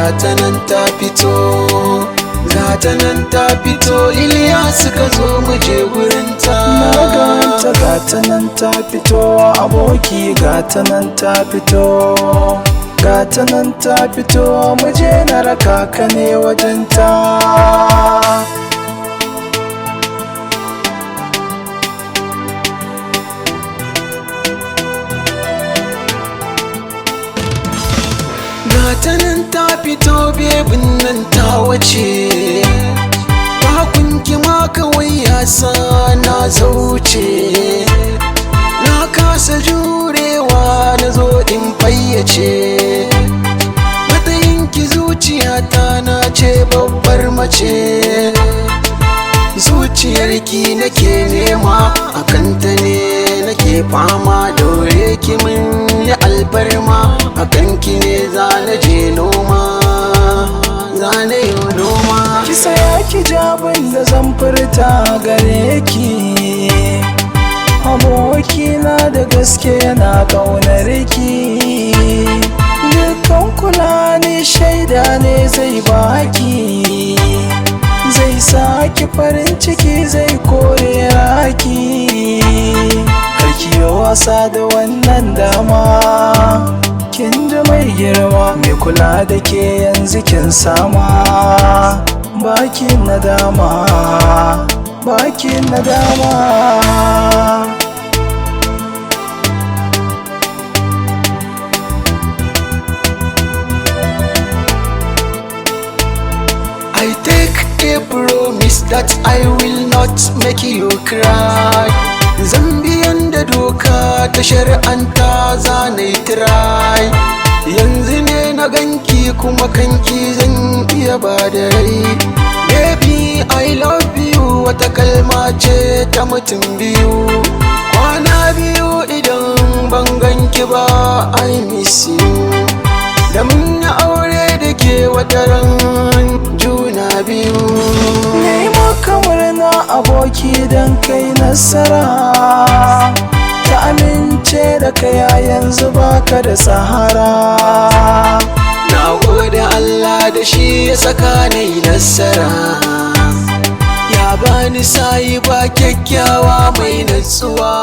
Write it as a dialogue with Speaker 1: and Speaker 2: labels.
Speaker 1: gata nan ta fito, gata nan ta fito. Iliya suka zo muje gurinta.
Speaker 2: Na ganta gata nan ta fito, aboki gata nan ta fito, gata nan ta fito, muje na raka ka ne wajenta.
Speaker 1: Gata nan ta fito, bebin nan ta wace, bakunki ma kawai yasa na zauce. Na kasa jurewa na zo in fayyace, matsayinki zuciyata na ce babbar mace. Zuciyarki nake nema, akanta ne nake fama. Daure ki min yi alfarma, akanki ne zana je noma, zana yi noma.
Speaker 2: Ki saya ki jabin da zan furta gare ki, abokina da gaske yana ƙaunar ki. Dukkan kula ne shaida ne zai baki, zai saki farin ciki zai kore raki. Karki yi wasa da wannan dama, kin ji mai girma, mai kula da ke yanzu kin sama. Baki nadama, baki nadama.
Speaker 1: I take a promise that I will not make you cry. Zambiyan da doka ta shari'anta zana try. Yanzu ne na ganki kuma kanki zan iya bada rai. Baby I love you wata kalma ce ta mutum biyu. Kwana biyu idan ban ganki ba I miss you. Da mun yi aure da ke wataran juna biyu.
Speaker 2: Nai maka murna aboki don kai nasara, ta amince da kaya yanzu baka da sahara.
Speaker 1: Na gode Allah da shi ya saka ni nasara, ya bani sayi ba kyakkyawa mai natsuwa.